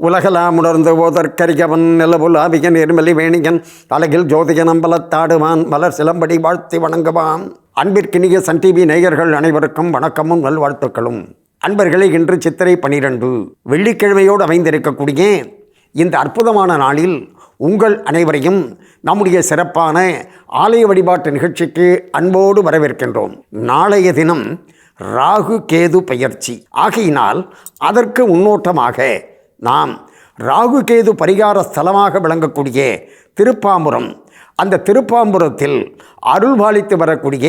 உலகலாம் உணர்ந்து ஓதற்கரியவன் நிலவுலாவிய நிர்மலி வேணியன் அழகில் ஜோதியன் அம்பலத்தாடுவான் மலர் சிலம்படி வாழ்த்தி வணங்குவான். அன்பிற்கினிய சன் டிவி நேயர்கள் அனைவருக்கும் வணக்கமும் நல்வாழ்த்துக்களும். அன்பர்களே, இன்று சித்திரை 12 வெள்ளிக்கிழமையோடு அமைந்திருக்கக்கூடிய இந்த அற்புதமான நாளில் உங்கள் அனைவரையும் நம்முடைய சிறப்பான ஆலய வழிபாட்டு நிகழ்ச்சிக்கு அன்போடு வரவேற்கின்றோம். நாளைய தினம் ராகு கேது பெயர்ச்சி ஆகையினால் அதற்கு முன்னோட்டமாக நாம் ராகு கேது பரிகார ஸ்தலமாக விளங்கக்கூடிய திருப்பாம்புரம், அந்த திருப்பாம்புரத்தில் அருள்பாலித்து வரக்கூடிய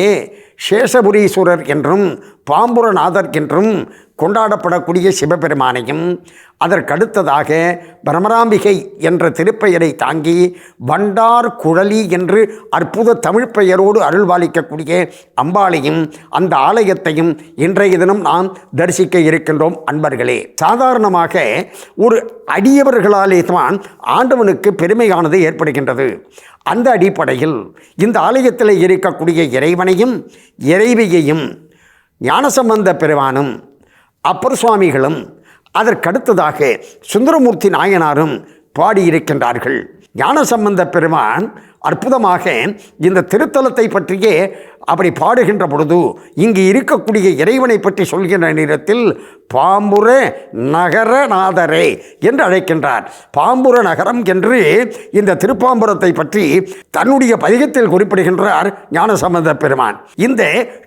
சேஷபுரீஸ்வரர் என்றும் பாம்புரநாதர் என்றும் கொண்டாடப்படக்கூடிய சிவபெருமானையும், அதற்கடுத்ததாக பிரமராம்பிகை என்ற திருப்பெயரை தாங்கி வண்டார் குழலி என்று அற்புத தமிழ் பெயரோடு அருள்பாலிக்கக்கூடிய அம்பாளையும் அந்த ஆலயத்தையும் இன்றைய தினம் நாம் தரிசிக்க இருக்கின்றோம். அன்பர்களே, சாதாரணமாக ஒரு அடியவர்களாலே தான் ஆண்டவனுக்கு பெருமையானது ஏற்படுகின்றது. அந்த அடிப்படையில் இந்த ஆலயத்தில் இருக்கக்கூடிய இறைவனையும் இறைவியையும் ஞானசம்பந்த பெருமானும் அப்பர் சுவாமிகளும் அதற்கடுத்ததாக சுந்தரமூர்த்தி நாயனாரும் பாடியிருக்கின்றார்கள். ஞானசம்பந்த பெருமான் அற்புதமாக இந்த திருத்தலத்தை பற்றியே அப்படி பாடுகின்ற பொழுது இங்கு இருக்கக்கூடிய இறைவனை பற்றி சொல்கின்ற நேரத்தில் பாம்புர நகரநாதரே என்று அழைக்கின்றார். பாம்புர நகரம் என்று இந்த திருப்பாம்புரத்தை பற்றி தன்னுடைய பதிகத்தில் குறிப்பிடுகின்றார் ஞானசம்பந்த பெருமான். இந்த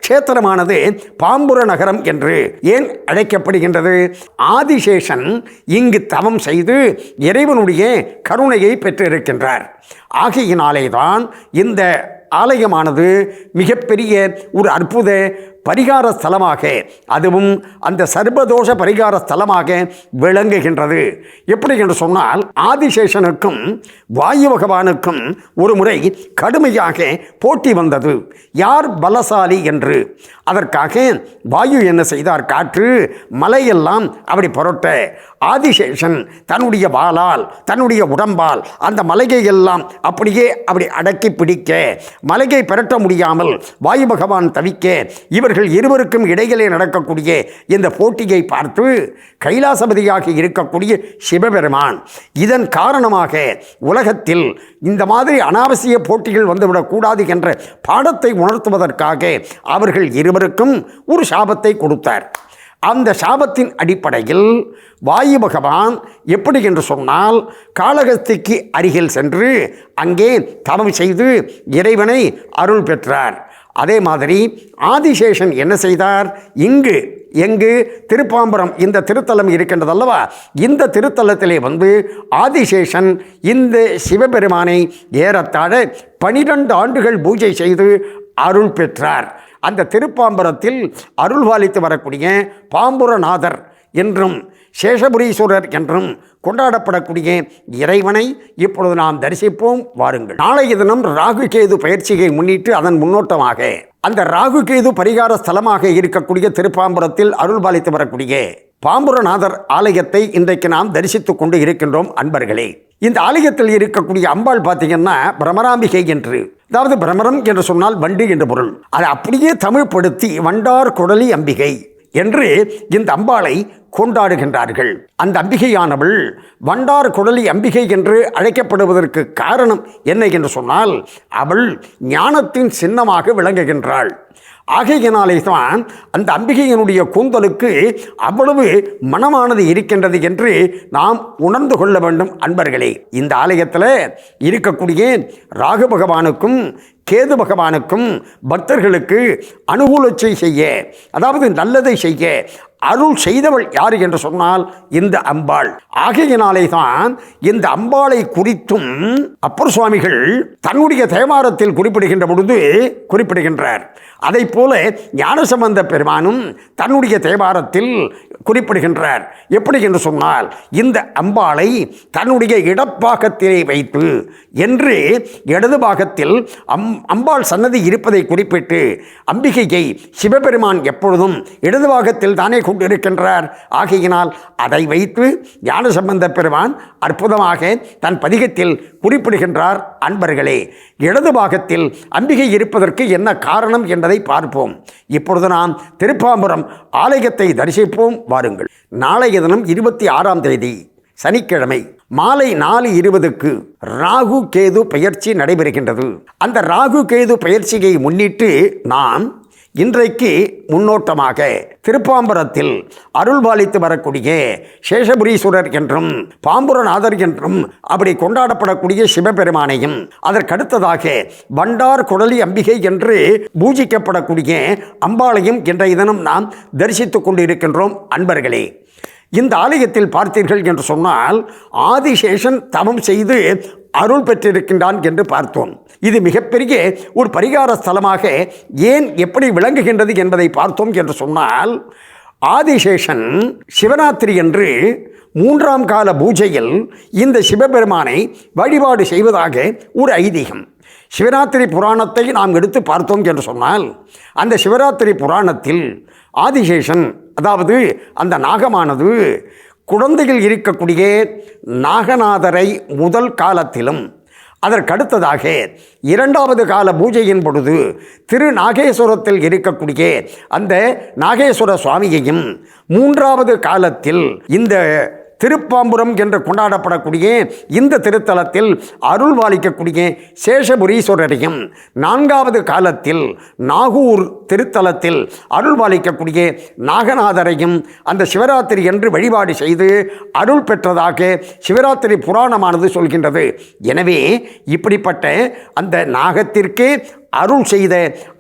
க்ஷேத்திரமானது பாம்புர நகரம் என்று ஏன் அழைக்கப்படுகின்றது? ஆதிசேஷன் இங்கு தவம் செய்து இறைவனுடைய கருணையை பெற்றிருக்கின்றார். ஆகையினாலேதான் இந்த ஆலயமானது மிகப்பெரிய ஒரு அற்புத பரிகார ஸ்தலமாக, அதுவும் அந்த சர்வதோஷ பரிகார ஸ்தலமாக விளங்குகின்றது. எப்படி என்று சொன்னால், ஆதிசேஷனுக்கும் வாயு பகவானுக்கும் ஒரு முறை கடுமையாக போட்டி வந்தது, யார் பலசாலி என்று. அதற்காக வாயு என்ன செய்தார்? காற்று மலையெல்லாம் அப்படி புரட்ட ஆதிசேஷன் தன்னுடைய வாளால், தன்னுடைய உடம்பால் அந்த மலையை எல்லாம் அப்படியே அப்படி அடக்கி பிடிக்க, மலையை பெரட்ட முடியாமல் வாயு பகவான் தவிக்க, இவர்கள் இருவருக்கும் இடையிலே நடக்கக்கூடிய இந்த போட்டியை பார்த்து கைலாசபதியாக இருக்கக்கூடிய சிவபெருமான் இதன் காரணமாக உலகத்தில் இந்த மாதிரி அனாவசிய போட்டிகள் வந்துவிடக்கூடாது என்ற பாடத்தை உணர்த்துவதற்காக அவர்கள் இருவருக்கும் ஒரு சாபத்தை கொடுத்தார். அந்த சாபத்தின் அடிப்படையில் வாயு பகவான் எப்படி என்று சொன்னால், காளகஸ்திக்கு அருகில் சென்று அங்கே தவம் செய்து இறைவனை அருள் பெற்றார். அதே மாதிரி ஆதிசேஷன் என்ன செய்தார்? எங்கு திருப்பாம்புரம் இந்த திருத்தலம் இருக்கின்றது அல்லவா, இந்த திருத்தலத்திலே வந்து ஆதிசேஷன் இந்த சிவபெருமானை ஏறத்தாழ 12 ஆண்டுகள் பூஜை செய்து அருள் பெற்றார். அந்த திருப்பாம்புரத்தில் அருள்பாலித்து வரக்கூடிய பாம்புரநாதர் என்றும் சேஷபுரீஸ்வரர் என்றும் கொண்டாடப்படக்கூடிய இறைவனை இப்பொழுது நாம் தரிசிப்போம். வாருங்கள். நாளைய தினம் ராகு கேது பயிற்சியை முன்னிட்டு அதன் முன்னோட்டமாக அந்த ராகு கேது பரிகார ஸ்தலமாக இருக்கக்கூடிய திருப்பாம்புரத்தில் அருள்பாலித்து வரக்கூடிய பாம்புரநாதர் ஆலயத்தை இன்றைக்கு நாம் தரிசித்துக் கொண்டு இருக்கின்றோம். அன்பர்களே, இந்த ஆலயத்தில் இருக்கக்கூடிய அம்பாள் பார்த்தீங்கன்னா பிரமராம்பிகை என்று, அதாவது பிரமரம் என்று சொன்னால் வண்டு என்று பொருள். அதை அப்படியே தமிழ்படுத்தி வண்டார் குழலி அம்பிகை என்று இந்த அம்பாளை கொண்டாடுகின்றார்கள். அந்த அம்பிகையானவள் வண்டார் குழலி அம்பிகை என்று அழைக்கப்படுவதற்கு காரணம் என்ன என்று சொன்னால், அவள் ஞானத்தின் சின்னமாக விளங்குகின்றாள். ஆகையினாலே தான் அந்த அம்பிகையினுடைய கூந்தலுக்கு அவ்வளவு மனமானது இருக்கின்றது என்று நாம் உணர்ந்து கொள்ள வேண்டும். அன்பர்களே, இந்த ஆலயத்தில் இருக்கக்கூடிய ராகு பகவானுக்கும் கேது பகவானுக்கும் பக்தர்களுக்கு அனுகூலத்தை செய்ய, அதாவது நல்லதை செய்ய அருள் செய்தவள் யார் என்று சொன்னால் இந்த அம்பாள். ஆகையினாலே தான் இந்த அம்பாளை குறித்தும் அப்பர் சுவாமிகள் தன்னுடைய தேவாரத்தில் குறிப்பிடுகின்ற பொழுது குறிப்பிடுகின்றார். அதை போல ஞானசம்பந்த பெருமானும் தன்னுடைய தேவாரத்தில் குறிப்பிடுகின்றார். எப்படி என்று சொன்னால், இந்த அம்பாளை தன்னுடைய இடப்பாகத்திலே வைத்து என்று இடது பாகத்தில் அம்பாள் சன்னதி இருப்பதை குறிப்பிட்டு, அம்பிகையை சிவபெருமான் எப்பொழுதும் இடது பாகத்தில் தானே கொண்டிருக்கின்றார். ஆகையினால் அதை வைத்து ஞானசம்பந்த பெருமான் அற்புதமாக தன் பதிகத்தில் குறிப்பிடுகின்றார். அன்பர்களே, இடது பாகத்தில் அம்பிகை இருப்பதற்கு என்ன காரணம் என்பதை பார்ப்போம். இப்பொழுது நாம் திருப்பாம்புரம் ஆலயத்தை தரிசிப்போம். வாருங்கள். நாளைய தினம் 26ஆம் தேதி சனிக்கிழமை மாலை 4:20க்கு ராகு கேது பெயர்ச்சி நடைபெறுகின்றது. அந்த ராகு கேது பெயர்ச்சியை முன்னிட்டு நாம் இன்றைக்கு முன்னோட்டமாக திருப்பாம்பரத்தில் அருள்பாலித்து வரக்கூடிய சேஷபுரீஸ்வரர் என்றும் பாம்புரநாதர் என்றும் அப்படி கொண்டாடப்படக்கூடிய சிவபெருமானையும் அதற்கடுத்ததாக பண்டார் குடலி அம்பிகை என்று பூஜிக்கப்படக்கூடிய அம்பாளையும் இன்றைய தினம் நாம் தரிசித்துக் கொண்டிருக்கின்றோம். அன்பர்களே, இந்த ஆலயத்தில் பார்த்தீர்கள் என்று சொன்னால் ஆதிசேஷன் தவம் செய்து அருள் பெற்றிருக்கின்றான் என்று பார்த்தோம். இது மிகப்பெரிய ஒரு பரிகார ஸ்தலமாக ஏன் எப்படி விளங்குகின்றது என்பதை பார்த்தோம் என்று சொன்னால், ஆதிசேஷன் சிவராத்திரி என்று 3ஆம் கால பூஜையில் இந்த சிவபெருமானை வழிபாடு செய்வதாக ஒரு ஐதீகம். சிவராத்திரி புராணத்தை நாம் எடுத்து பார்த்தோம் என்று சொன்னால், அந்த சிவராத்திரி புராணத்தில் ஆதிசேஷன், அதாவது அந்த நாகமானது குழந்தையில் இருக்கக்கூடிய நாகநாதரை முதல் காலத்திலும் அதற்கடுத்ததாக 2வது கால பூஜையின் பொழுது திருநாகேஸ்வரத்தில் இருக்கக்கூடிய அந்த நாகேஸ்வர சுவாமியையும் 3வது காலத்தில் இந்த திருப்பாம்புரம் என்று கொண்டாடப்படக்கூடிய இந்த திருத்தலத்தில் அருள்பாலிக்கக்கூடிய சேஷபுரீஸ்வரரையும் 4வது காலத்தில் நாகூர் திருத்தலத்தில் அருள்பாலிக்கக்கூடிய நாகநாதரையும் அந்த சிவராத்திரி என்று வழிபாடு செய்து அருள் பெற்றதாக சிவராத்திரி புராணமானது சொல்கின்றது. எனவே இப்படிப்பட்ட அந்த நாகத்திற்கே அருள் செய்த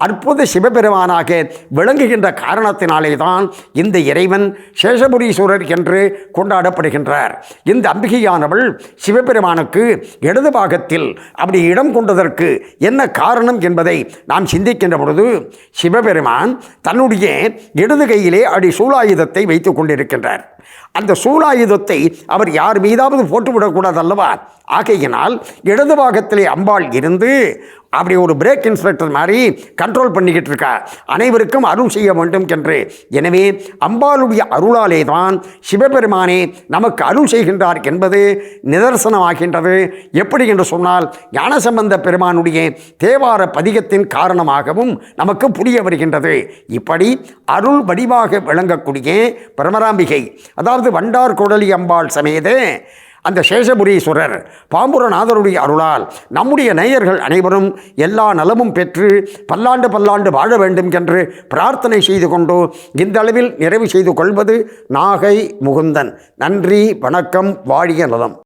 அற்புத சிவபெருமானாக விளங்குகின்ற காரணத்தினாலே தான் இந்த இறைவன் சேஷபுரீஸ்வரர் என்று கொண்டாடப்படுகின்றார். இந்த அம்பிகையானவள் சிவபெருமானுக்கு இடது பாகத்தில் அப்படி இடம் கொண்டதற்கு என்ன காரணம் என்பதை நாம் சிந்திக்கின்ற பொழுது, சிவபெருமான் தன்னுடைய இடது கையிலே அடி சூலாயுதத்தை வைத்துக் கொண்டிருக்கின்றார். அந்த சூலாயுதத்தை அவர் யார் மீதாவது போட்டுவிடக்கூடாது அல்லவா? ஆகையினால் இடது பாகத்திலே அம்பாள் இருந்து அப்படி ஒரு பிரேக் இன்ஸ்பெக்டர் மாதிரி கண்ட்ரோல் பண்ணிக்கிட்டு இருக்கா, அனைவருக்கும் அருள் செய்ய வேண்டும் என்று. எனவே அம்பாளுடைய அருளாலே தான் சிவபெருமானே நமக்கு அருள் செய்கின்றார் என்பது நிதர்சனமாகின்றது. எப்படி என்று சொன்னால், ஞானசம்பந்த பெருமானுடைய தேவார பதிகத்தின் காரணமாகவும் நமக்கு புரிய வருகின்றது. இப்படி அருள் வடிவாக விளங்கக்கூடிய பரமராம்பிகை, அதாவது வண்டார் குடலி அம்பாள் சமேத அந்த சேஷபுரீஸ்வரர் பாம்புரநாதருடைய அருளால் நம்முடைய நேயர்கள் அனைவரும் எல்லா நலமும் பெற்று பல்லாண்டு வாழ வேண்டும் என்று பிரார்த்தனை செய்து கொண்டு இந்த அளவில் நிறைவு செய்து கொள்வது நாகை முகுந்தன். நன்றி, வணக்கம், வாழிய நலம்.